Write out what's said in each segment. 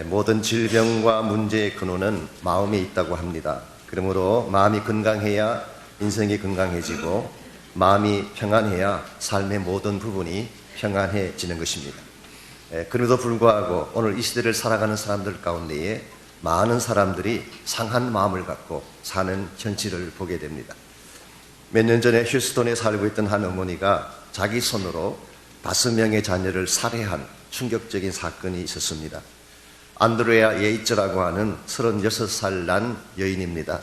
모든 질병과 문제의 근원은 마음에 있다고 합니다. 그러므로 마음이 건강해야 인생이 건강해지고 마음이 평안해야 삶의 모든 부분이 평안해지는 것입니다. 그럼에도 불구하고 오늘 이 시대를 살아가는 사람들 가운데에 많은 사람들이 상한 마음을 갖고 사는 현실을 보게 됩니다. 몇 년 전에 휴스턴에 살고 있던 한 어머니가 자기 손으로 5명의 자녀를 살해한 충격적인 사건이 있었습니다. 안드레아 예이츠라고 하는 36살 난 여인입니다.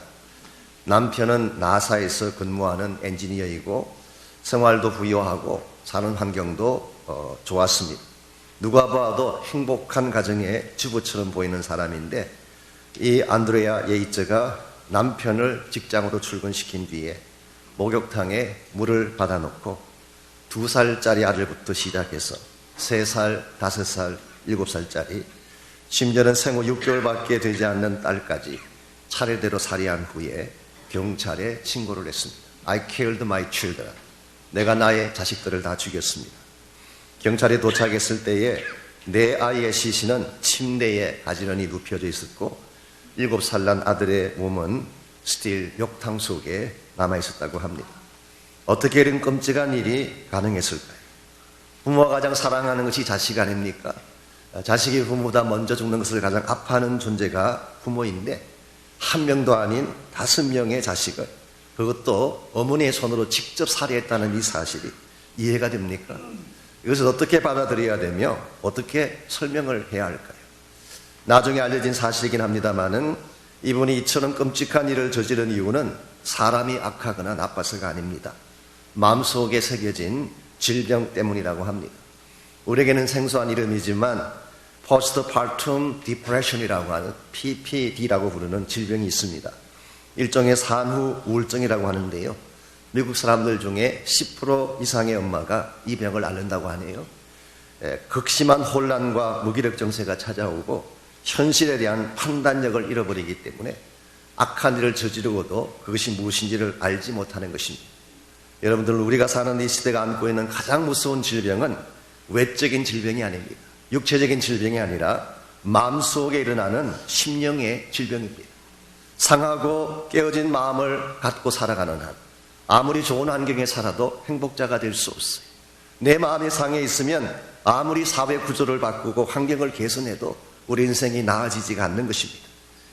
남편은 나사에서 근무하는 엔지니어이고 생활도 부유하고 사는 환경도 좋았습니다. 누가 봐도 행복한 가정의 주부처럼 보이는 사람인데, 이 안드레아 예이츠가 남편을 직장으로 출근시킨 뒤에 목욕탕에 물을 받아놓고 2살짜리 아들부터 시작해서 3살, 5살, 7살짜리, 심지어는 생후 6개월밖에 되지 않는 딸까지 차례대로 살해한 후에 경찰에 신고를 했습니다. I killed my children. 내가 나의 자식들을 다 죽였습니다. 경찰에 도착했을 때에 내 아이의 시신은 침대에 가지런히 눕혀져 있었고 7살 난 아들의 몸은 스틸 욕탕 속에 남아있었다고 합니다. 어떻게 이런 끔찍한 일이 가능했을까요? 부모가 가장 사랑하는 것이 자식 아닙니까? 자식이 부모보다 먼저 죽는 것을 가장 아파하는 존재가 부모인데, 한 명도 아닌 5명의 자식을, 그것도 어머니의 손으로 직접 살해했다는 이 사실이 이해가 됩니까? 이것을 어떻게 받아들여야 되며 어떻게 설명을 해야 할까요? 나중에 알려진 사실이긴 합니다만은 이분이 이처럼 끔찍한 일을 저지른 이유는 사람이 악하거나 나빠서가 아닙니다. 마음속에 새겨진 질병 때문이라고 합니다. 우리에게는 생소한 이름이지만 Postpartum Depression이라고 하는 PPD라고 부르는 질병이 있습니다. 일종의 산후 우울증이라고 하는데요, 미국 사람들 중에 10% 이상의 엄마가 이 병을 앓는다고 하네요. 극심한 혼란과 무기력 정세가 찾아오고 현실에 대한 판단력을 잃어버리기 때문에 악한 일을 저지르고도 그것이 무엇인지를 알지 못하는 것입니다. 여러분들, 우리가 사는 이 시대가 안고 있는 가장 무서운 질병은 외적인 질병이 아닙니다. 육체적인 질병이 아니라 마음속에 일어나는 심령의 질병입니다. 상하고 깨어진 마음을 갖고 살아가는 한 아무리 좋은 환경에 살아도 행복자가 될 수 없어요. 내 마음이 상해 있으면 아무리 사회 구조를 바꾸고 환경을 개선해도 우리 인생이 나아지지가 않는 것입니다.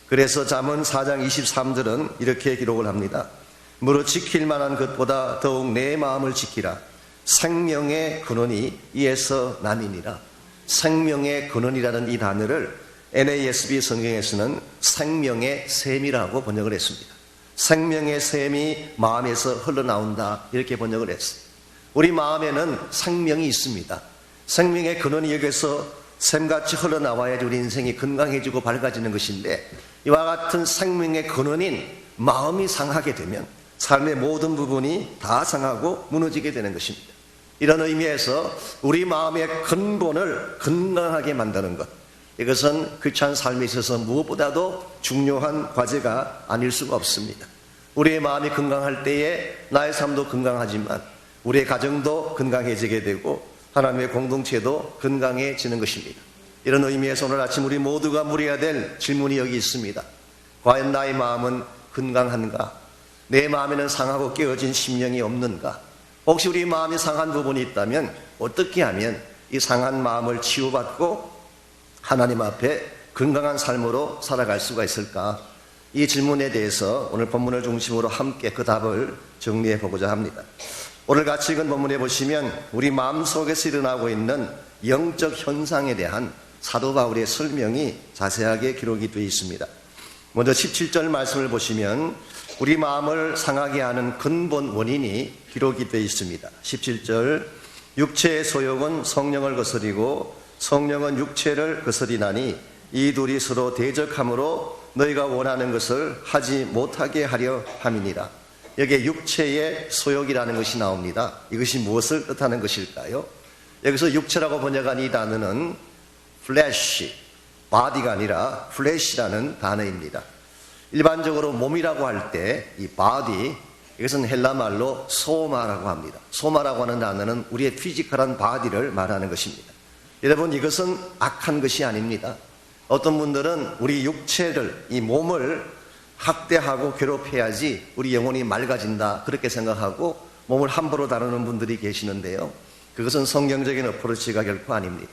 그래서 잠언 4장 23절은 이렇게 기록을 합니다. 무릇 지킬 만한 것보다 더욱 내 마음을 지키라. 생명의 근원이 이에서 남이니라. 생명의 근원이라는 이 단어를 NASB 성경에서는 생명의 샘이라고 번역을 했습니다. 생명의 샘이 마음에서 흘러나온다, 이렇게 번역을 했어요. 우리 마음에는 생명이 있습니다. 생명의 근원이 여기서 샘같이 흘러나와야지 우리 인생이 건강해지고 밝아지는 것인데, 이와 같은 생명의 근원인 마음이 상하게 되면 삶의 모든 부분이 다 상하고 무너지게 되는 것입니다. 이런 의미에서 우리 마음의 근본을 건강하게 만드는 것, 이것은 크리스찬 삶에 있어서 무엇보다도 중요한 과제가 아닐 수가 없습니다. 우리의 마음이 건강할 때에 나의 삶도 건강하지만 우리의 가정도 건강해지게 되고 하나님의 공동체도 건강해지는 것입니다. 이런 의미에서 오늘 아침 우리 모두가 물어야 될 질문이 여기 있습니다. 과연 나의 마음은 건강한가? 내 마음에는 상하고 깨어진 심령이 없는가? 혹시 우리 마음이 상한 부분이 있다면 어떻게 하면 이 상한 마음을 치유받고 하나님 앞에 건강한 삶으로 살아갈 수가 있을까? 이 질문에 대해서 오늘 본문을 중심으로 함께 그 답을 정리해 보고자 합니다. 오늘 같이 읽은 본문에 보시면 우리 마음속에서 일어나고 있는 영적 현상에 대한 사도 바울의 설명이 자세하게 기록이 되어 있습니다. 먼저 17절 말씀을 보시면 우리 마음을 상하게 하는 근본 원인이 기록이 되어 있습니다. 17절, 육체의 소욕은 성령을 거스리고 성령은 육체를 거스리나니 이 둘이 서로 대적함으로 너희가 원하는 것을 하지 못하게 하려 함이니라. 여기에 육체의 소욕이라는 것이 나옵니다. 이것이 무엇을 뜻하는 것일까요? 여기서 육체라고 번역한 이 단어는 flesh, body가 아니라 flesh라는 단어입니다. 일반적으로 몸이라고 할 때 이 body, 이것은 헬라말로 소마라고 합니다. 소마라고 하는 단어는 우리의 피지컬한 바디를 말하는 것입니다. 여러분, 이것은 악한 것이 아닙니다. 어떤 분들은 우리 육체를, 이 몸을 학대하고 괴롭혀야지 우리 영혼이 맑아진다, 그렇게 생각하고 몸을 함부로 다루는 분들이 계시는데요, 그것은 성경적인 어프로치가 결코 아닙니다.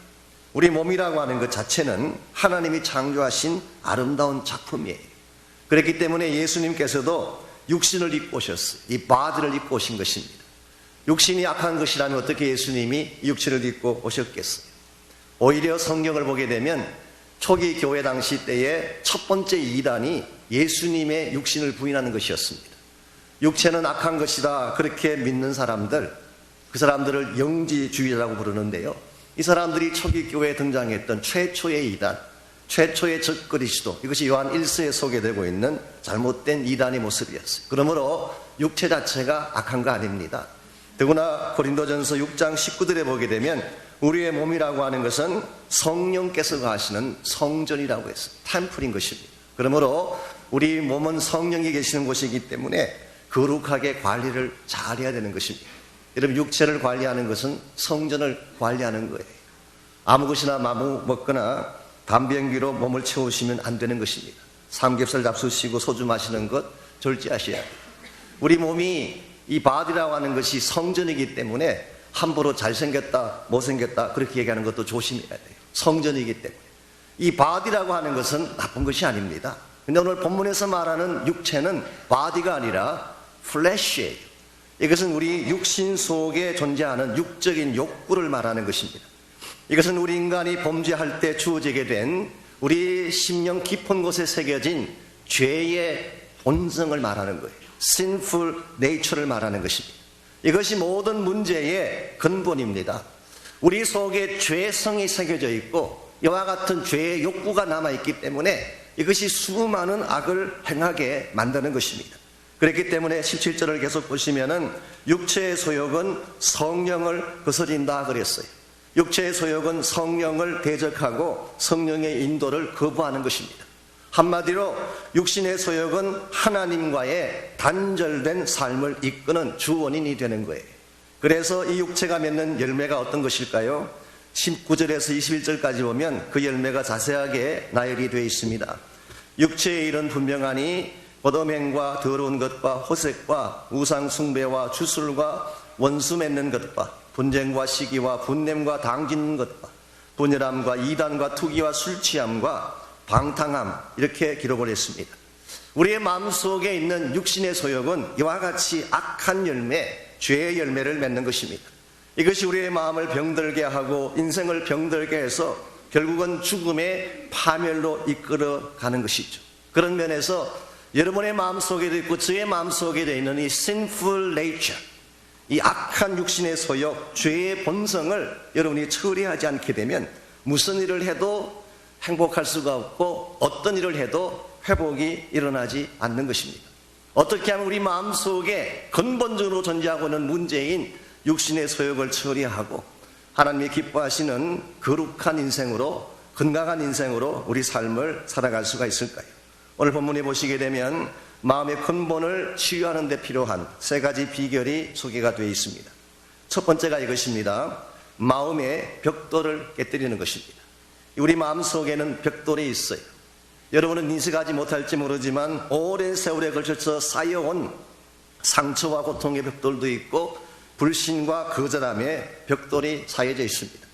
우리 몸이라고 하는 것 자체는 하나님이 창조하신 아름다운 작품이에요. 그렇기 때문에 예수님께서도 육신을 입고 오셨어요. 이 바디를 입고 오신 것입니다. 육신이 악한 것이라면 어떻게 예수님이 육신을 입고 오셨겠어요? 오히려 성경을 보게 되면 초기 교회 당시 때의 첫 번째 이단이 예수님의 육신을 부인하는 것이었습니다. 육체는 악한 것이다, 그렇게 믿는 사람들, 그 사람들을 영지주의자라고 부르는데요, 이 사람들이 초기 교회에 등장했던 최초의 이단, 최초의 적그리스도, 이것이 요한 1서에 소개되고 있는 잘못된 이단의 모습이었어요. 그러므로 육체 자체가 악한 거 아닙니다. 더구나 고린도전서 6장 19절에 보게 되면 우리의 몸이라고 하는 것은 성령께서 하시는 성전이라고 했어요. 템플인 것입니다. 그러므로 우리 몸은 성령이 계시는 곳이기 때문에 거룩하게 관리를 잘 해야 되는 것입니다. 여러분, 육체를 관리하는 것은 성전을 관리하는 거예요. 아무 것이나 마구 먹거나 담배 연기로 몸을 채우시면 안 되는 것입니다. 삼겹살 잡수시고 소주 마시는 것 절제하셔야 돼요. 우리 몸이, 이 바디라고 하는 것이 성전이기 때문에 함부로 잘생겼다, 못생겼다 그렇게 얘기하는 것도 조심해야 돼요. 성전이기 때문에. 이 바디라고 하는 것은 나쁜 것이 아닙니다. 근데 오늘 본문에서 말하는 육체는 바디가 아니라 플래시예요. 이것은 우리 육신 속에 존재하는 육적인 욕구를 말하는 것입니다. 이것은 우리 인간이 범죄할 때 주어지게 된 우리 심령 깊은 곳에 새겨진 죄의 본성을 말하는 거예요. sinful nature를 말하는 것입니다. 이것이 모든 문제의 근본입니다. 우리 속에 죄성이 새겨져 있고 이와 같은 죄의 욕구가 남아있기 때문에 이것이 수많은 악을 행하게 만드는 것입니다. 그렇기 때문에 17절을 계속 보시면은 육체의 소욕은 성령을 거스린다 그랬어요. 육체의 소욕은 성령을 대적하고 성령의 인도를 거부하는 것입니다. 한마디로 육신의 소욕은 하나님과의 단절된 삶을 이끄는 주원인이 되는 거예요. 그래서 이 육체가 맺는 열매가 어떤 것일까요? 19절에서 21절까지 보면 그 열매가 자세하게 나열이 되어 있습니다. 육체의 일은 분명하니 거듭행과 더러운 것과 호색과 우상 숭배와 주술과 원수 맺는 것과 분쟁과 시기와 분냄과 당짓는 것과 분열함과 이단과 투기와 술취함과 방탕함, 이렇게 기록을 했습니다. 우리의 마음속에 있는 육신의 소욕은 이와 같이 악한 열매, 죄의 열매를 맺는 것입니다. 이것이 우리의 마음을 병들게 하고 인생을 병들게 해서 결국은 죽음의 파멸로 이끌어가는 것이죠. 그런 면에서 여러분의 마음속에도 있고 저의 마음속에도 있는 이 sinful nature, 이 악한 육신의 소욕, 죄의 본성을 여러분이 처리하지 않게 되면 무슨 일을 해도 행복할 수가 없고 어떤 일을 해도 회복이 일어나지 않는 것입니다. 어떻게 하면 우리 마음속에 근본적으로 존재하고 있는 문제인 육신의 소욕을 처리하고 하나님이 기뻐하시는 거룩한 인생으로, 건강한 인생으로 우리 삶을 살아갈 수가 있을까요? 오늘 본문에 보시게 되면 마음의 근본을 치유하는 데 필요한 세 가지 비결이 소개가 되어 있습니다. 첫 번째가 이것입니다. 마음의 벽돌을 깨뜨리는 것입니다. 우리 마음속에는 벽돌이 있어요. 여러분은 인식하지 못할지 모르지만 오랜 세월에 걸쳐서 쌓여온 상처와 고통의 벽돌도 있고 불신과 거절함의 벽돌이 쌓여져 있습니다.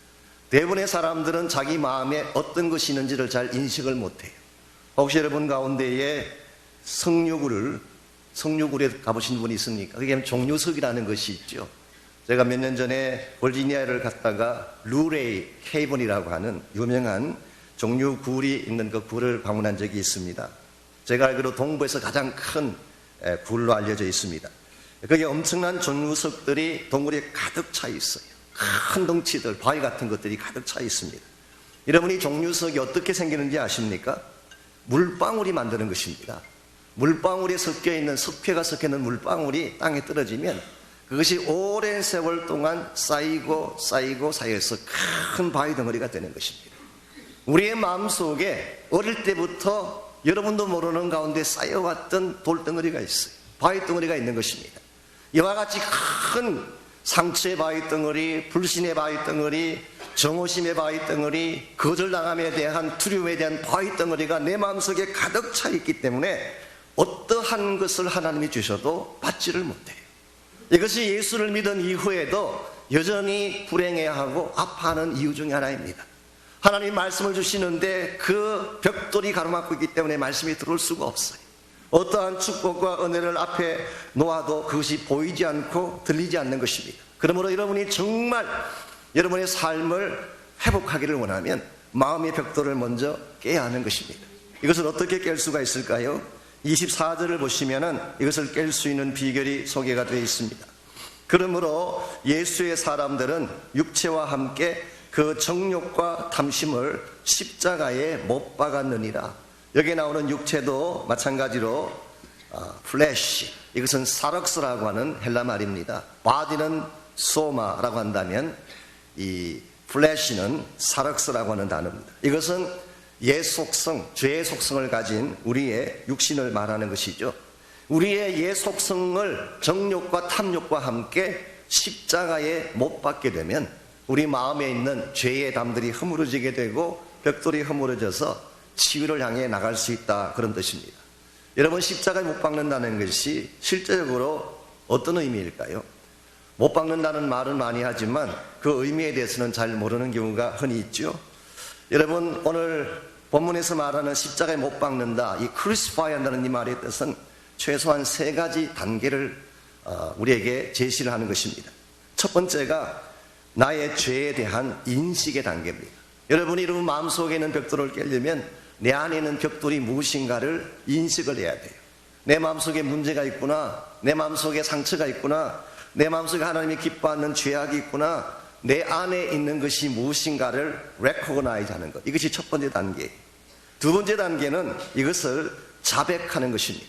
대부분의 사람들은 자기 마음에 어떤 것이 있는지를 잘 인식을 못해요. 혹시 여러분 가운데에 성류굴에 가보신 분이 있습니까? 그게 종류석이라는 것이 있죠. 제가 몇 년 전에 버지니아를 갔다가 루레이 케이븐이라고 하는 유명한 종류굴이 있는 그 굴을 방문한 적이 있습니다. 제가 알기로 동부에서 가장 큰 굴로 알려져 있습니다. 거기에 엄청난 종류석들이 동굴에 가득 차 있어요. 큰 덩치들, 바위 같은 것들이 가득 차 있습니다. 여러분, 이 종류석이 어떻게 생기는지 아십니까? 물방울이 만드는 것입니다. 물방울에 섞여있는, 석회가 섞여있는 물방울이 땅에 떨어지면 그것이 오랜 세월 동안 쌓이고 쌓여서 큰 바위 덩어리가 되는 것입니다. 우리의 마음속에 어릴 때부터 여러분도 모르는 가운데 쌓여왔던 돌덩어리가 있어요. 바위 덩어리가 있는 것입니다. 이와 같이 큰 상처의 바위 덩어리, 불신의 바위 덩어리, 정오심의 바위 덩어리, 거절당함에 대한 두려움에 대한 바위 덩어리가 내 마음속에 가득 차 있기 때문에 어떠한 것을 하나님이 주셔도 받지를 못해요. 이것이 예수를 믿은 이후에도 여전히 불행해하고 아파하는 이유 중에 하나입니다. 하나님 말씀을 주시는데 그 벽돌이 가로막고 있기 때문에 말씀이 들어올 수가 없어요. 어떠한 축복과 은혜를 앞에 놓아도 그것이 보이지 않고 들리지 않는 것입니다. 그러므로 여러분이 정말 여러분의 삶을 회복하기를 원하면 마음의 벽돌을 먼저 깨야 하는 것입니다. 이것을 어떻게 깰 수가 있을까요? 24절을 보시면은 이것을 깰 수 있는 비결이 소개가 되어 있습니다. 그러므로 예수의 사람들은 육체와 함께 그 정욕과 탐심을 십자가에 못 박았느니라. 여기에 나오는 육체도 마찬가지로 플래시, 이것은 사럭스라고 하는 헬라 말입니다. 바디는 소마라고 한다면 이 플래시는 사럭스라고 하는 단어입니다. 이것은 옛 속성, 죄의 속성을 가진 우리의 육신을 말하는 것이죠. 우리의 옛 속성을 정욕과 탐욕과 함께 십자가에 못 박게 되면 우리 마음에 있는 죄의 담들이 허물어지게 되고 벽돌이 허물어져서 치유를 향해 나갈 수 있다, 그런 뜻입니다. 여러분, 십자가에 못 박는다는 것이 실제적으로 어떤 의미일까요? 못 박는다는 말은 많이 하지만 그 의미에 대해서는 잘 모르는 경우가 흔히 있죠. 여러분, 오늘 본문에서 말하는 십자가에 못 박는다, 이 crucify 한다는 이 말의 뜻은 최소한 3가지 단계를 우리에게 제시를 하는 것입니다. 첫 번째가 나의 죄에 대한 인식의 단계입니다. 여러분이 여러분 마음속에 있는 벽돌을 깨려면 내 안에 있는 벽돌이 무엇인가를 인식을 해야 돼요. 내 마음속에 문제가 있구나, 내 마음속에 상처가 있구나, 내 마음속에 하나님이 기뻐하는 죄악이 있구나, 내 안에 있는 것이 무엇인가를 recognize 하는 것, 이것이 첫 번째 단계. 두 번째 단계는 이것을 자백하는 것입니다.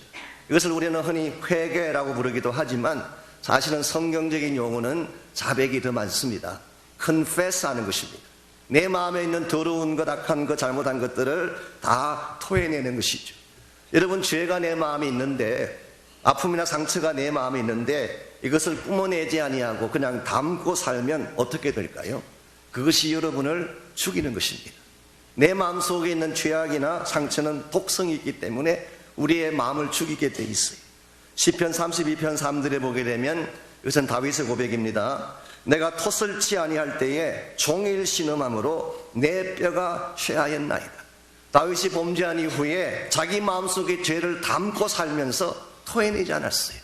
이것을 우리는 흔히 회개라고 부르기도 하지만 사실은 성경적인 용어는 자백이 더 많습니다. confess 하는 것입니다. 내 마음에 있는 더러운 것, 악한 것, 잘못한 것들을 다 토해내는 것이죠. 여러분, 죄가 내 마음에 있는데, 아픔이나 상처가 내 마음에 있는데 이것을 뿜어내지 아니하고 그냥 담고 살면 어떻게 될까요? 그것이 여러분을 죽이는 것입니다. 내 마음속에 있는 죄악이나 상처는 독성이 있기 때문에 우리의 마음을 죽이게 돼 있어요. 시편 32편 3절에 보게 되면 이것은 다윗의 고백입니다. 내가 토설치 아니할 때에 종일 신음함으로 내 뼈가 쇠하였나이다. 다윗이 범죄한 이후에 자기 마음속에 죄를 담고 살면서 토해내지 않았어요.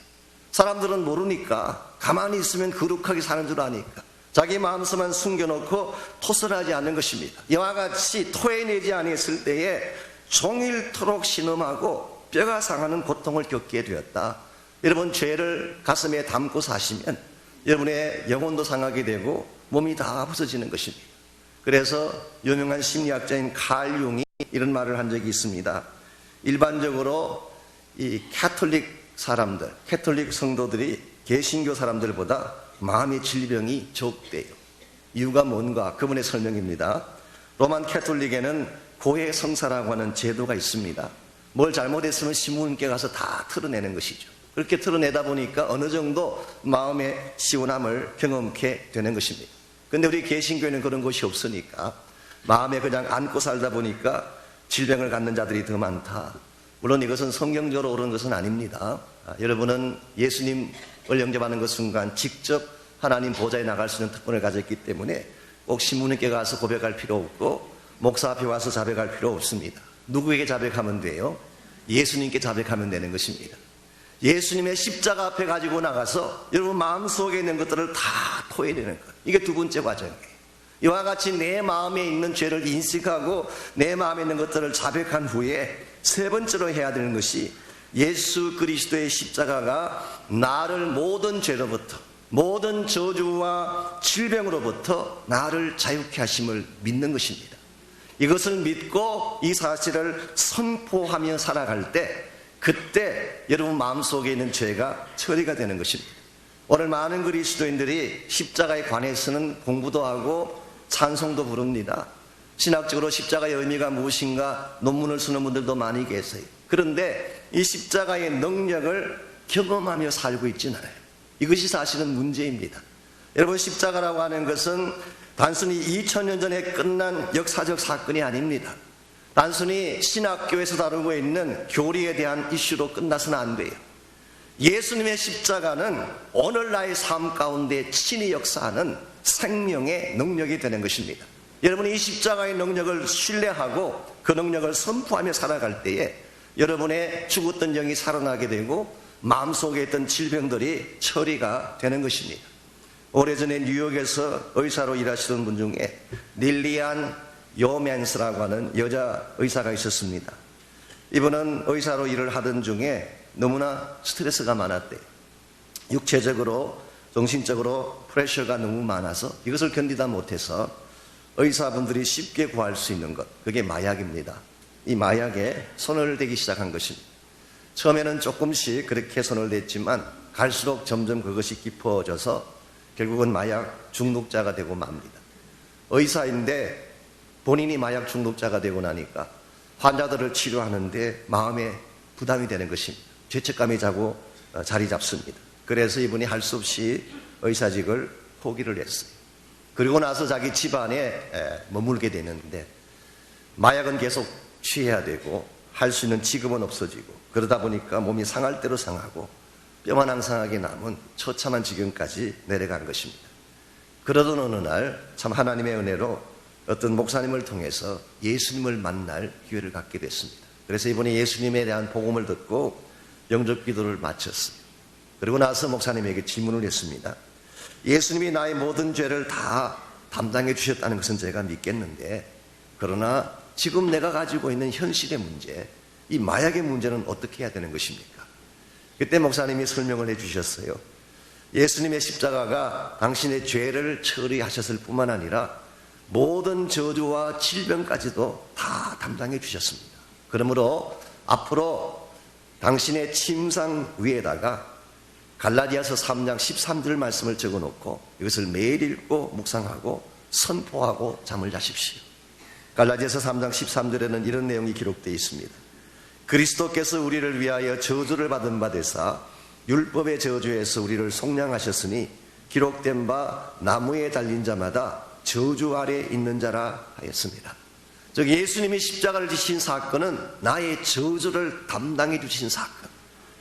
사람들은 모르니까, 가만히 있으면 거룩하게 사는 줄 아니까 자기 마음속만 숨겨놓고 토설하지 않는 것입니다. 이와 같이 토해내지 아니했을 때에 종일토록 신음하고 뼈가 상하는 고통을 겪게 되었다. 여러분, 죄를 가슴에 담고 사시면 여러분의 영혼도 상하게 되고 몸이 다 부서지는 것입니다. 그래서 유명한 심리학자인 칼 융이 이런 말을 한 적이 있습니다. 일반적으로 이 캐톨릭 성도들이 개신교 사람들보다 마음의 질병이 적대요. 이유가 뭔가? 그분의 설명입니다. 로만 캐톨릭에는 고해 성사라고 하는 제도가 있습니다. 뭘 잘못했으면 신부님께 가서 다 털어내는 것이죠. 그렇게 털어내다 보니까 어느 정도 마음의 시원함을 경험케 되는 것입니다. 근데 우리 개신교에는 그런 것이 없으니까 마음에 그냥 안고 살다 보니까 질병을 갖는 자들이 더 많다. 물론 이것은 성경적으로 옳은 것은 아닙니다. 여러분은 예수님을 영접하는 그 순간 직접 하나님 보좌에 나갈 수 있는 특권을 가졌기 때문에 꼭 신부님께 가서 고백할 필요 없고 목사 앞에 와서 자백할 필요 없습니다. 누구에게 자백하면 돼요? 예수님께 자백하면 되는 것입니다. 예수님의 십자가 앞에 가지고 나가서 여러분 마음속에 있는 것들을 다 토해내는 것, 이게 두 번째 과정이에요. 이와 같이 내 마음에 있는 죄를 인식하고 내 마음에 있는 것들을 자백한 후에 세 번째로 해야 되는 것이 예수 그리스도의 십자가가 나를 모든 죄로부터, 모든 저주와 질병으로부터 나를 자유케 하심을 믿는 것입니다. 이것을 믿고 이 사실을 선포하며 살아갈 때, 그때 여러분 마음속에 있는 죄가 처리가 되는 것입니다. 오늘 많은 그리스도인들이 십자가에 관해서는 공부도 하고 찬송도 부릅니다. 신학적으로 십자가의 의미가 무엇인가 논문을 쓰는 분들도 많이 계세요. 그런데 이 십자가의 능력을 경험하며 살고 있지는 않아요. 이것이 사실은 문제입니다. 여러분, 십자가라고 하는 것은 단순히 2000년 전에 끝난 역사적 사건이 아닙니다. 단순히 신학교에서 다루고 있는 교리에 대한 이슈로 끝나서는 안 돼요. 예수님의 십자가는 오늘날의 삶 가운데 친히 역사하는 생명의 능력이 되는 것입니다. 여러분이 이 십자가의 능력을 신뢰하고 그 능력을 선포하며 살아갈 때에 여러분의 죽었던 영이 살아나게 되고 마음속에 있던 질병들이 처리가 되는 것입니다. 오래전에 뉴욕에서 의사로 일하시던 분 중에 릴리안 요맨스라고 하는 여자 의사가 있었습니다. 이분은 의사로 일을 하던 중에 너무나 스트레스가 많았대요. 육체적으로 정신적으로 프레셔가 너무 많아서 이것을 견디다 못해서 의사분들이 쉽게 구할 수 있는 것, 그게 마약입니다. 이 마약에 손을 대기 시작한 것입니다. 처음에는 조금씩 그렇게 손을 댔지만 갈수록 점점 그것이 깊어져서 결국은 마약 중독자가 되고 맙니다. 의사인데 본인이 마약 중독자가 되고 나니까 환자들을 치료하는데 마음에 부담이 되는 것입니다. 죄책감이 자리 잡습니다. 그래서 이분이 할 수 없이 의사직을 포기를 했어요. 그리고 나서 자기 집안에 머물게 되는데 마약은 계속 취해야 되고 할 수 있는 지금은 없어지고 그러다 보니까 몸이 상할 대로 상하고 뼈만 항상하게 남은 처참한 지경까지 내려간 것입니다. 그러던 어느 날 참 하나님의 은혜로 어떤 목사님을 통해서 예수님을 만날 기회를 갖게 됐습니다. 그래서 이분이 예수님에 대한 복음을 듣고 영접 기도를 마쳤어요. 그리고 나서 목사님에게 질문을 했습니다. 예수님이 나의 모든 죄를 다 담당해 주셨다는 것은 제가 믿겠는데 그러나 지금 내가 가지고 있는 현실의 문제, 이 마약의 문제는 어떻게 해야 되는 것입니까? 그때 목사님이 설명을 해 주셨어요. 예수님의 십자가가 당신의 죄를 처리하셨을 뿐만 아니라 모든 저주와 질병까지도 다 담당해 주셨습니다. 그러므로 앞으로 당신의 침상 위에다가 갈라디아서 3장 13절 말씀을 적어놓고 이것을 매일 읽고 묵상하고 선포하고 잠을 자십시오. 갈라디아서 3장 13절에는 이런 내용이 기록되어 있습니다. 그리스도께서 우리를 위하여 저주를 받은 바 되사 율법의 저주에서 우리를 속량하셨으니 기록된 바 나무에 달린 자마다 저주 아래 있는 자라 하였습니다. 즉 예수님이 십자가를 지신 사건은 나의 저주를 담당해 주신 사건.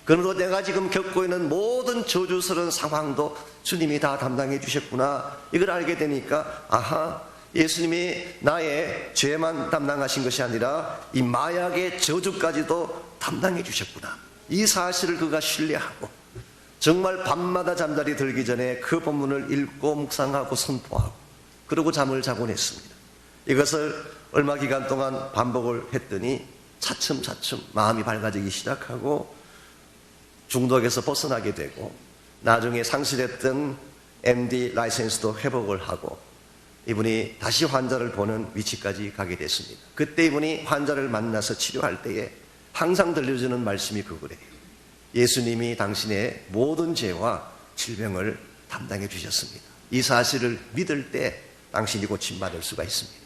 그러므로 내가 지금 겪고 있는 모든 저주스러운 상황도 주님이 다 담당해 주셨구나. 이걸 알게 되니까 아하, 예수님이 나의 죄만 담당하신 것이 아니라 이 마약의 저주까지도 담당해 주셨구나. 이 사실을 그가 신뢰하고 정말 밤마다 잠자리 들기 전에 그 본문을 읽고 묵상하고 선포하고 그러고 잠을 자곤 했습니다. 이것을 얼마 기간 동안 반복을 했더니 차츰차츰 마음이 밝아지기 시작하고 중독에서 벗어나게 되고 나중에 상실했던 MD 라이센스도 회복을 하고 이분이 다시 환자를 보는 위치까지 가게 됐습니다. 그때 이분이 환자를 만나서 치료할 때에 항상 들려주는 말씀이 그거래요. 예수님이 당신의 모든 죄와 질병을 담당해 주셨습니다. 이 사실을 믿을 때 당신이 고침받을 수가 있습니다.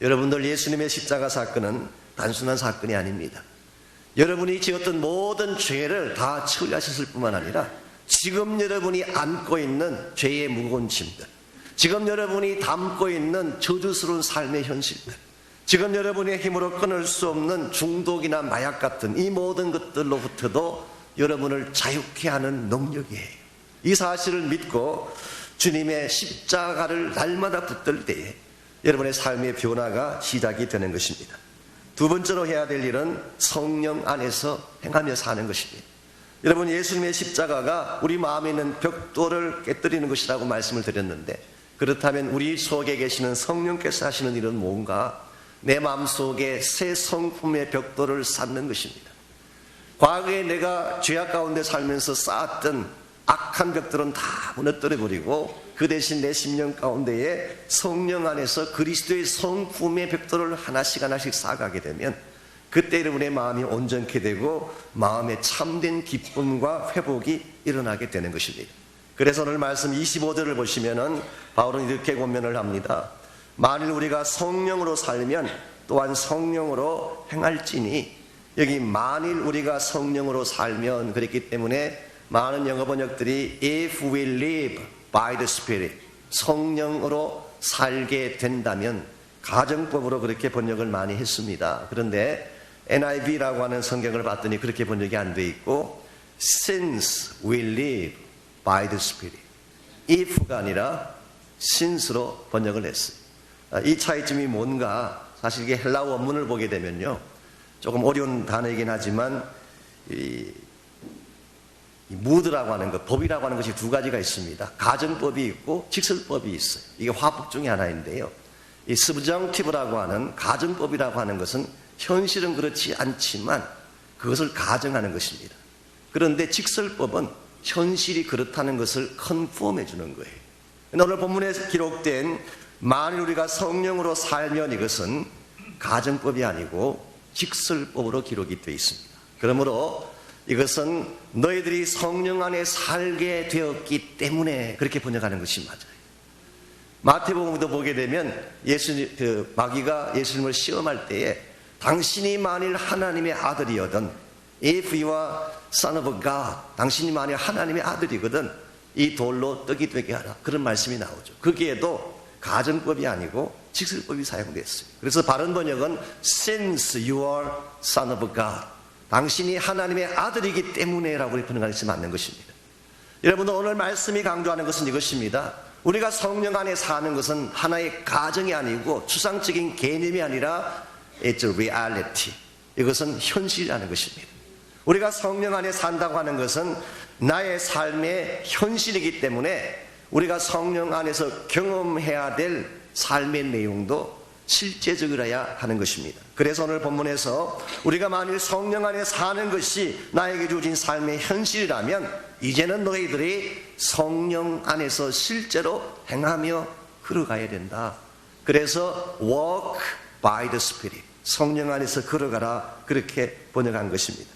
여러분들, 예수님의 십자가 사건은 단순한 사건이 아닙니다. 여러분이 지었던 모든 죄를 다 처리하셨을 뿐만 아니라 지금 여러분이 안고 있는 죄의 무거운 짐들, 지금 여러분이 담고 있는 저주스러운 삶의 현실들, 지금 여러분의 힘으로 끊을 수 없는 중독이나 마약 같은 이 모든 것들로부터도 여러분을 자유케 하는 능력이에요. 이 사실을 믿고 주님의 십자가를 날마다 붙들 때에 여러분의 삶의 변화가 시작이 되는 것입니다. 두 번째로 해야 될 일은 성령 안에서 행하며 사는 것입니다. 여러분, 예수님의 십자가가 우리 마음에 있는 벽돌을 깨뜨리는 것이라고 말씀을 드렸는데, 그렇다면 우리 속에 계시는 성령께서 하시는 일은 뭔가? 내 마음속에 새 성품의 벽돌을 쌓는 것입니다. 과거에 내가 죄악 가운데 살면서 쌓았던 악한 벽들은 다 무너뜨려버리고 그 대신 내 심령 가운데에 성령 안에서 그리스도의 성품의 벽돌을 하나씩 하나씩 쌓아가게 되면 그때 여러분의 마음이 온전케 되고 마음에 참된 기쁨과 회복이 일어나게 되는 것입니다. 그래서 오늘 말씀 25절을 보시면은 바울은 이렇게 권면을 합니다. 만일 우리가 성령으로 살면 또한 성령으로 행할지니, 여기 만일 우리가 성령으로 살면 그랬기 때문에 많은 영어 번역들이 if we live by the Spirit, 성령으로 살게 된다면 가정법으로 그렇게 번역을 많이 했습니다. 그런데 NIV라고 하는 성경을 봤더니 그렇게 번역이 안 돼 있고 since we live by the Spirit, if가 아니라 since로 번역을 했어요. 이 차이점이 뭔가, 사실 이게 헬라어 원문을 보게 되면요 조금 어려운 단어이긴 하지만 이 무드라고 하는 것, 법이라고 하는 것이 두 가지가 있습니다. 가정법이 있고 직설법이 있어요. 이게 화법 중에 하나인데요, 이 subjunctive라고 하는 가정법이라고 하는 것은 현실은 그렇지 않지만 그것을 가정하는 것입니다. 그런데 직설법은 현실이 그렇다는 것을 컨펌해 주는 거예요. 오늘 본문에 기록된 만일 우리가 성령으로 살면, 이것은 가정법이 아니고 직설법으로 기록이 되어 있습니다. 그러므로 이것은 너희들이 성령 안에 살게 되었기 때문에 그렇게 번역하는 것이 맞아요. 마태복음도 보게 되면 마귀가 예수님을 시험할 때에 당신이 만일 하나님의 아들이거든, if you are son of God, 당신이 만일 하나님의 아들이거든 이 돌로 떡이 되게 하라, 그런 말씀이 나오죠. 거기에도 가정법이 아니고 직설법이 사용됐어요. 그래서 바른 번역은 since you are son of God, 당신이 하나님의 아들이기 때문에 라고 번역하는 것이 맞는 것입니다. 여러분들, 오늘 말씀이 강조하는 것은 이것입니다. 우리가 성령 안에 사는 것은 하나의 가정이 아니고 추상적인 개념이 아니라 it's a reality, 이것은 현실이라는 것입니다. 우리가 성령 안에 산다고 하는 것은 나의 삶의 현실이기 때문에 우리가 성령 안에서 경험해야 될 삶의 내용도 실제적이라야 하는 것입니다. 그래서 오늘 본문에서 우리가 만일 성령 안에 사는 것이 나에게 주어진 삶의 현실이라면 이제는 너희들이 성령 안에서 실제로 행하며 걸어가야 된다. 그래서 walk by the Spirit, 성령 안에서 걸어가라, 그렇게 번역한 것입니다.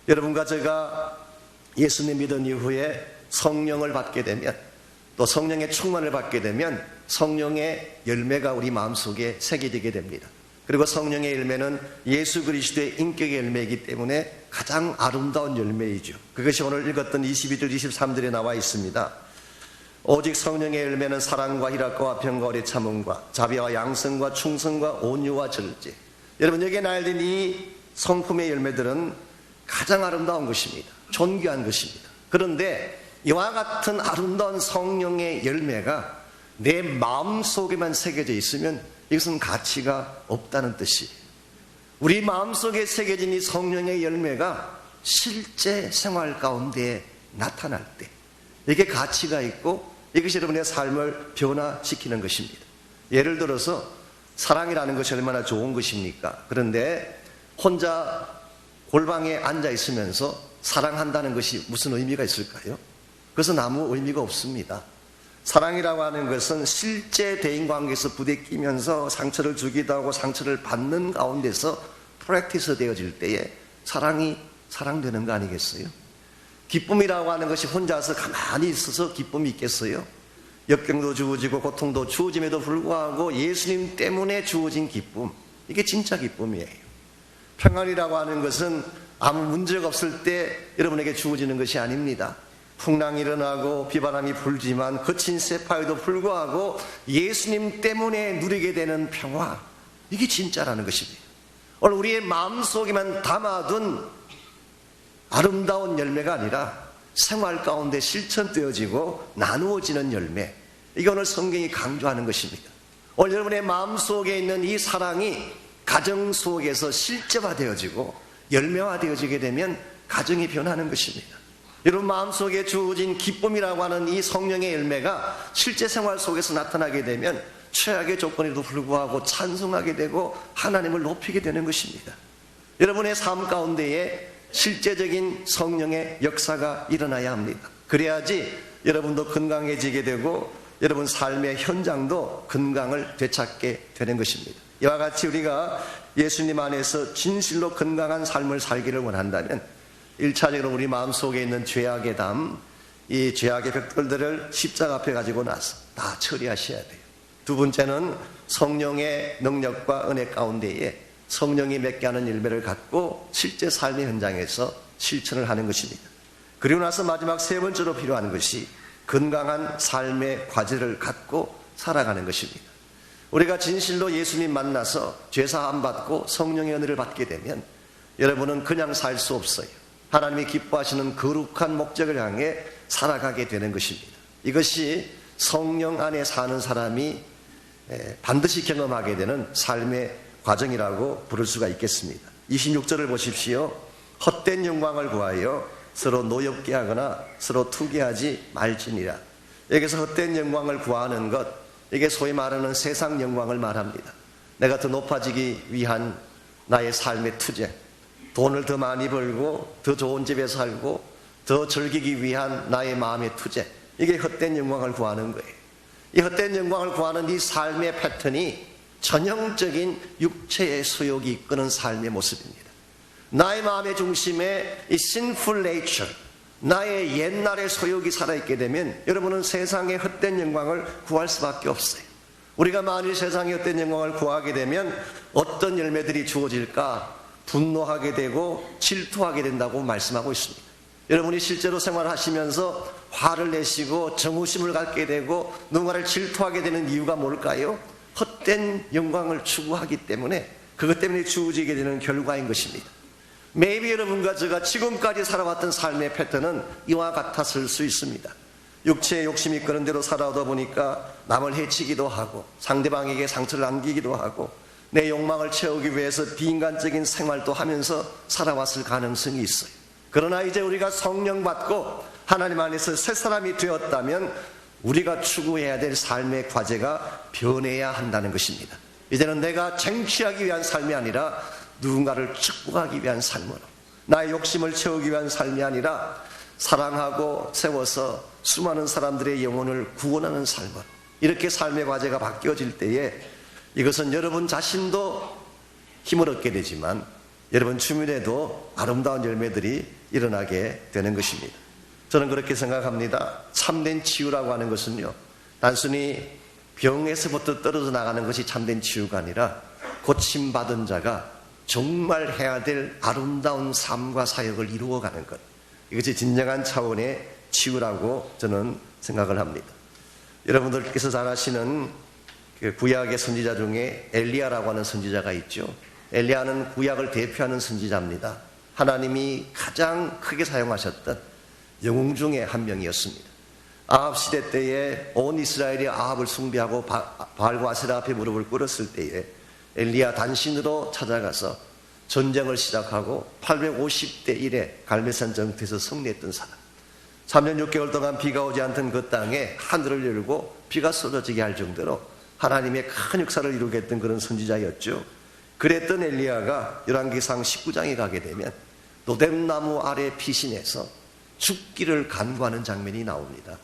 여러분과 제가 예수님 믿은 이후에 성령을 받게 되면, 또 성령의 충만을 받게 되면 성령의 열매가 우리 마음속에 새겨지게 됩니다. 그리고 성령의 열매는 예수 그리스도의 인격의 열매이기 때문에 가장 아름다운 열매이죠. 그것이 오늘 읽었던 22절 23절에 나와 있습니다. 오직 성령의 열매는 사랑과 희락과 평과 오래 참음과 자비와 양성과 충성과 온유와 절제. 여러분, 여기에 나열된 이 성품의 열매들은 가장 아름다운 것입니다. 존귀한 것입니다. 그런데 이와 같은 아름다운 성령의 열매가 내 마음속에만 새겨져 있으면 이것은 가치가 없다는 뜻이에요. 우리 마음속에 새겨진 이 성령의 열매가 실제 생활 가운데 나타날 때 이게 가치가 있고 이것이 여러분의 삶을 변화시키는 것입니다. 예를 들어서 사랑이라는 것이 얼마나 좋은 것입니까? 그런데 혼자 골방에 앉아 있으면서 사랑한다는 것이 무슨 의미가 있을까요? 그것은 아무 의미가 없습니다. 사랑이라고 하는 것은 실제 대인관계에서 부대끼면서 상처를 주기도 하고 상처를 받는 가운데서 프랙티스 되어질 때에 사랑이 사랑되는 거 아니겠어요? 기쁨이라고 하는 것이 혼자서 가만히 있어서 기쁨이 있겠어요? 역경도 주어지고 고통도 주어짐에도 불구하고 예수님 때문에 주어진 기쁨, 이게 진짜 기쁨이에요. 평안이라고 하는 것은 아무 문제가 없을 때 여러분에게 주어지는 것이 아닙니다. 풍랑이 일어나고 비바람이 불지만 거친 쇠파에도 불구하고 예수님 때문에 누리게 되는 평화, 이게 진짜라는 것입니다. 오늘 우리의 마음속에만 담아둔 아름다운 열매가 아니라 생활 가운데 실천되어지고 나누어지는 열매, 이게 오늘 성경이 강조하는 것입니다. 오늘 여러분의 마음속에 있는 이 사랑이 가정 속에서 실제화되어지고 열매화되어지게 되면 가정이 변하는 것입니다. 여러분 마음속에 주어진 기쁨이라고 하는 이 성령의 열매가 실제 생활 속에서 나타나게 되면 최악의 조건에도 불구하고 찬송하게 되고 하나님을 높이게 되는 것입니다. 여러분의 삶 가운데에 실제적인 성령의 역사가 일어나야 합니다. 그래야지 여러분도 건강해지게 되고 여러분 삶의 현장도 건강을 되찾게 되는 것입니다. 이와 같이 우리가 예수님 안에서 진실로 건강한 삶을 살기를 원한다면 1차적으로 우리 마음속에 있는 죄악의 담, 이 죄악의 벽돌들을 십자가 앞에 가지고 나서 다 처리하셔야 돼요. 두 번째는 성령의 능력과 은혜 가운데에 성령이 맺게 하는 열매를 갖고 실제 삶의 현장에서 실천을 하는 것입니다. 그리고 나서 마지막 세 번째로 필요한 것이 건강한 삶의 과제를 갖고 살아가는 것입니다. 우리가 진실로 예수님 만나서 죄사함 받고 성령의 은혜를 받게 되면 여러분은 그냥 살 수 없어요. 하나님이 기뻐하시는 거룩한 목적을 향해 살아가게 되는 것입니다. 이것이 성령 안에 사는 사람이 반드시 경험하게 되는 삶의 과정이라고 부를 수가 있겠습니다. 26절을 보십시오. 헛된 영광을 구하여 서로 노엽게 하거나 서로 투기하지 말지니라. 여기서 헛된 영광을 구하는 것, 이게 소위 말하는 세상 영광을 말합니다. 내가 더 높아지기 위한 나의 삶의 투쟁, 돈을 더 많이 벌고 더 좋은 집에 살고 더 즐기기 위한 나의 마음의 투쟁, 이게 헛된 영광을 구하는 거예요. 이 헛된 영광을 구하는 이 삶의 패턴이 전형적인 육체의 소욕이 이끄는 삶의 모습입니다. 나의 마음의 중심에 이 sinful nature, 나의 옛날의 소욕이 살아있게 되면 여러분은 세상의 헛된 영광을 구할 수밖에 없어요. 우리가 만일 세상의 헛된 영광을 구하게 되면 어떤 열매들이 주어질까? 분노하게 되고 질투하게 된다고 말씀하고 있습니다. 여러분이 실제로 생활하시면서 화를 내시고 정우심을 갖게 되고 누군가를 질투하게 되는 이유가 뭘까요? 헛된 영광을 추구하기 때문에, 그것 때문에 주어지게 되는 결과인 것입니다. maybe 여러분과 제가 지금까지 살아왔던 삶의 패턴은 이와 같았을 수 있습니다. 육체의 욕심이 이끄는 대로 살아오다 보니까 남을 해치기도 하고 상대방에게 상처를 남기기도 하고 내 욕망을 채우기 위해서 비인간적인 생활도 하면서 살아왔을 가능성이 있어요. 그러나 이제 우리가 성령 받고 하나님 안에서 새 사람이 되었다면 우리가 추구해야 될 삶의 과제가 변해야 한다는 것입니다. 이제는 내가 쟁취하기 위한 삶이 아니라 누군가를 축복하기 위한 삶으로, 나의 욕심을 채우기 위한 삶이 아니라 사랑하고 세워서 수많은 사람들의 영혼을 구원하는 삶으로, 이렇게 삶의 과제가 바뀌어질 때에 이것은 여러분 자신도 힘을 얻게 되지만 여러분 주변에도 아름다운 열매들이 일어나게 되는 것입니다. 저는 그렇게 생각합니다. 참된 치유라고 하는 것은요, 단순히 병에서부터 떨어져 나가는 것이 참된 치유가 아니라 고침받은 자가 정말 해야 될 아름다운 삶과 사역을 이루어가는 것, 이것이 진정한 차원의 치유라고 저는 생각을 합니다. 여러분들께서 잘 아시는 그 구약의 선지자 중에 엘리야라고 하는 선지자가 있죠. 엘리야는 구약을 대표하는 선지자입니다. 하나님이 가장 크게 사용하셨던 영웅 중에 한 명이었습니다. 아합 시대 때에 온 이스라엘이 아합을 숭배하고 바알과 아세라 앞에 무릎을 꿇었을 때에 엘리야 단신으로 찾아가서 전쟁을 시작하고 850대 1에 갈멜산 전투에서 승리했던 사람. 3년 6개월 동안 비가 오지 않던 그 땅에 하늘을 열고 비가 쏟아지게 할 정도로 하나님의 큰 역사를 이루게 했던 그런 선지자였죠. 그랬던 엘리야가 열왕기상 19장에 가게 되면 노뎀나무 아래 피신해서 죽기를 간구하는 장면이 나옵니다.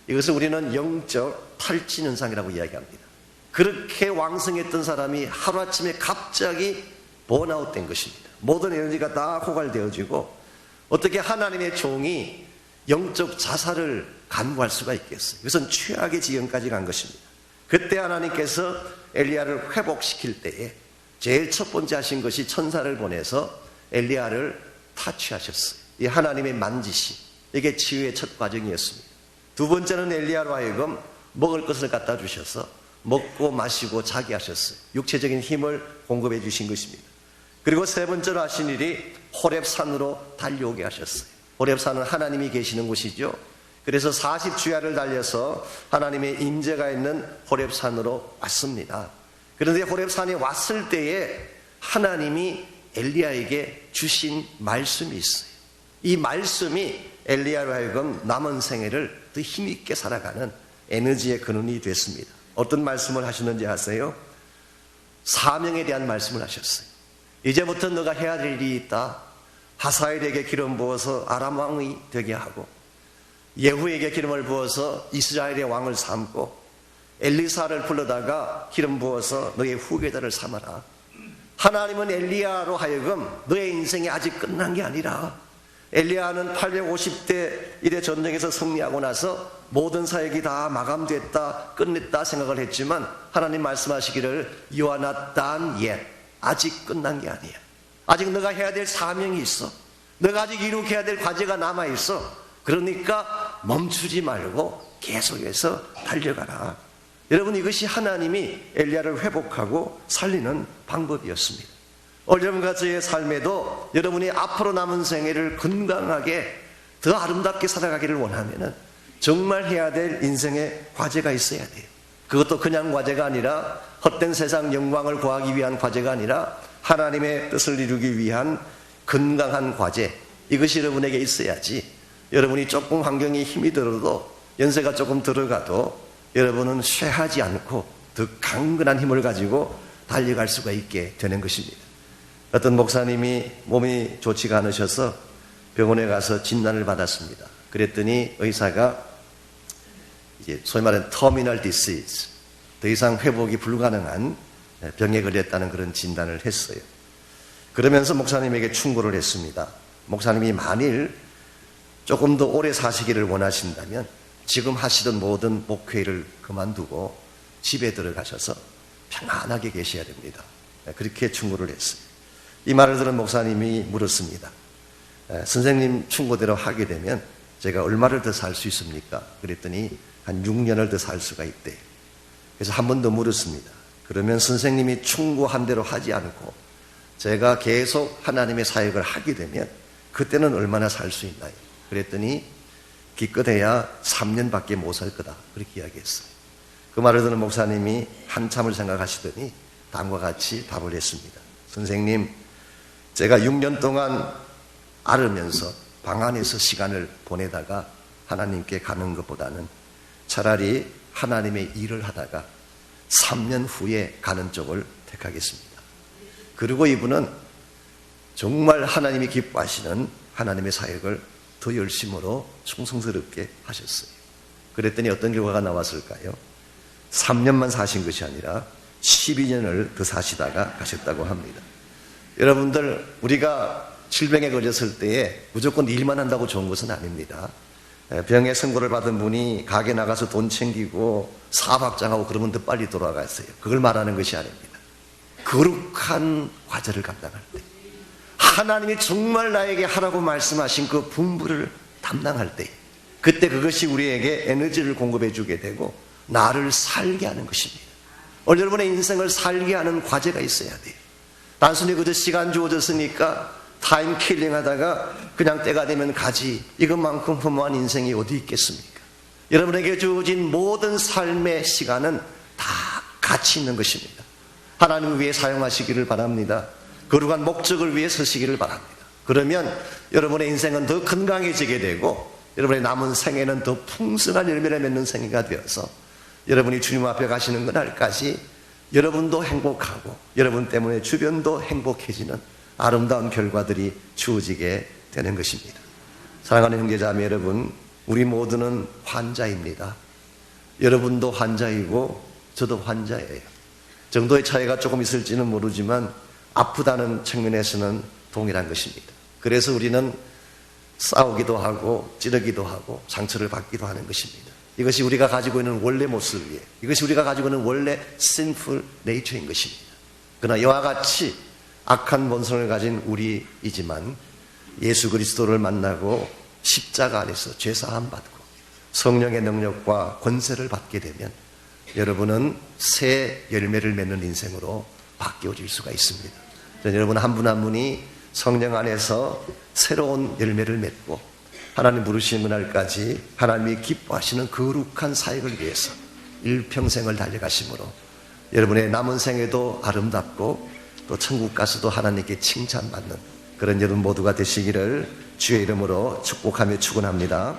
이것을 우리는 영적 탈진 현상이라고 이야기합니다. 그렇게 왕성했던 사람이 하루아침에 갑자기 번아웃 된 것입니다. 모든 에너지가 다 고갈되어지고 어떻게 하나님의 종이 영적 자살을 간구할 수가 있겠어요? 이것은 최악의 지경까지 간 것입니다. 그때 하나님께서 엘리야를 회복시킬 때에 제일 첫 번째 하신 것이 천사를 보내서 엘리야를 타치하셨어요. 이 하나님의 만지심, 이게 치유의 첫 과정이었습니다. 두 번째는 엘리야로 하여금 먹을 것을 갖다 주셔서 먹고 마시고 자게 하셨어요. 육체적인 힘을 공급해 주신 것입니다. 그리고 세 번째로 하신 일이 호렙산으로 달려오게 하셨어요. 호렙산은 하나님이 계시는 곳이죠. 그래서 40주야를 달려서 하나님의 임재가 있는 호렙산으로 왔습니다. 그런데 호렙산에 왔을 때에 하나님이 엘리야에게 주신 말씀이 있어요. 이 말씀이 엘리야로 하여금 남은 생애를 더 힘있게 살아가는 에너지의 근원이 됐습니다. 어떤 말씀을 하셨는지 아세요? 사명에 대한 말씀을 하셨어요. 이제부터 너가 해야 될 일이 있다. 하사엘에게 기름 부어서 아람 왕이 되게 하고, 예후에게 기름을 부어서 이스라엘의 왕을 삼고, 엘리사를 불러다가 기름 부어서 너의 후계자를 삼아라. 하나님은 엘리야로 하여금 너의 인생이 아직 끝난 게 아니라, 엘리야는 850대 1의 전쟁에서 승리하고 나서 모든 사역이 다 마감됐다, 끝냈다 생각을 했지만 하나님 말씀하시기를 You are not done yet. 아직 끝난 게 아니야. 아직 너가 해야 될 사명이 있어. 너가 아직 이룩해야 될 과제가 남아있어. 그러니까 멈추지 말고 계속해서 달려가라. 여러분, 이것이 하나님이 엘리야를 회복하고 살리는 방법이었습니다. 오늘 여러분과 저의 삶에도 여러분이 앞으로 남은 생애를 건강하게 더 아름답게 살아가기를 원하면 정말 해야 될 인생의 과제가 있어야 돼요. 그것도 그냥 과제가 아니라 헛된 세상 영광을 구하기 위한 과제가 아니라 하나님의 뜻을 이루기 위한 건강한 과제, 이것이 여러분에게 있어야지 여러분이 조금 환경이 힘이 들어도, 연세가 조금 들어가도 여러분은 쇠하지 않고 더 강건한 힘을 가지고 달려갈 수가 있게 되는 것입니다. 어떤 목사님이 몸이 좋지가 않으셔서 병원에 가서 진단을 받았습니다. 그랬더니 의사가 이제 소위 말하는 터미널 디시즈, 더 이상 회복이 불가능한 병에 걸렸다는 그런 진단을 했어요. 그러면서 목사님에게 충고를 했습니다. 목사님이 만일 조금 더 오래 사시기를 원하신다면 지금 하시던 모든 목회를 그만두고 집에 들어가셔서 평안하게 계셔야 됩니다. 그렇게 충고를 했어요. 이 말을 들은 목사님이 물었습니다. 선생님 충고대로 하게 되면 제가 얼마를 더 살 수 있습니까? 그랬더니 한 6년을 더 살 수가 있대요. 그래서 한 번 더 물었습니다. 그러면 선생님이 충고한 대로 하지 않고 제가 계속 하나님의 사역을 하게 되면 그때는 얼마나 살 수 있나요? 그랬더니 기껏해야 3년밖에 못 살 거다, 그렇게 이야기했어요. 그 말을 듣는 목사님이 한참을 생각하시더니 다음과 같이 답을 했습니다. 선생님, 제가 6년 동안 앓으면서 방 안에서 시간을 보내다가 하나님께 가는 것보다는 차라리 하나님의 일을 하다가 3년 후에 가는 쪽을 택하겠습니다. 그리고 이분은 정말 하나님이 기뻐하시는 하나님의 사역을 더 열심으로 충성스럽게 하셨어요. 그랬더니 어떤 결과가 나왔을까요? 3년만 사신 것이 아니라 12년을 더 사시다가 가셨다고 합니다. 여러분들, 우리가 질병에 걸렸을 때에 무조건 일만 한다고 좋은 것은 아닙니다. 병의 선고를 받은 분이 가게 나가서 돈 챙기고 사업장하고 그러면 더 빨리 돌아갔어요. 그걸 말하는 것이 아닙니다. 거룩한 과제를 감당할 때, 하나님이 정말 나에게 하라고 말씀하신 그 분부를 담당할 때, 그때 그것이 우리에게 에너지를 공급해 주게 되고 나를 살게 하는 것입니다. 오늘 여러분의 인생을 살게 하는 과제가 있어야 돼요. 단순히 그저 시간 주어졌으니까 타임 킬링 하다가 그냥 때가 되면 가지, 이것만큼 허무한 인생이 어디 있겠습니까? 여러분에게 주어진 모든 삶의 시간은 다 가치 있는 것입니다. 하나님을 위해 사용하시기를 바랍니다. 거룩한 목적을 위해 서시기를 바랍니다. 그러면 여러분의 인생은 더 건강해지게 되고 여러분의 남은 생애는 더 풍성한 열매를 맺는 생애가 되어서 여러분이 주님 앞에 가시는 그날까지 여러분도 행복하고 여러분 때문에 주변도 행복해지는 아름다운 결과들이 주어지게 되는 것입니다. 사랑하는 형제자매 여러분, 우리 모두는 환자입니다. 여러분도 환자이고 저도 환자예요. 정도의 차이가 조금 있을지는 모르지만 아프다는 측면에서는 동일한 것입니다. 그래서 우리는 싸우기도 하고 찌르기도 하고 상처를 받기도 하는 것입니다. 이것이 우리가 가지고 있는 원래 모습이에요. 이것이 우리가 가지고 있는 원래 sinful nature인 것입니다. 그러나 이와 같이 악한 본성을 가진 우리이지만 예수 그리스도를 만나고 십자가 안에서 죄사함 받고 성령의 능력과 권세를 받게 되면 여러분은 새 열매를 맺는 인생으로 바뀌어질 수가 있습니다. 여러분 한 분 한 분이 성령 안에서 새로운 열매를 맺고 하나님 부르시는 그날까지 하나님이 기뻐하시는 거룩한 사역을 위해서 일평생을 달려가심으로 여러분의 남은 생에도 아름답고 또 천국 가서도 하나님께 칭찬받는 그런 여러분 모두가 되시기를 주의 이름으로 축복하며 축원합니다.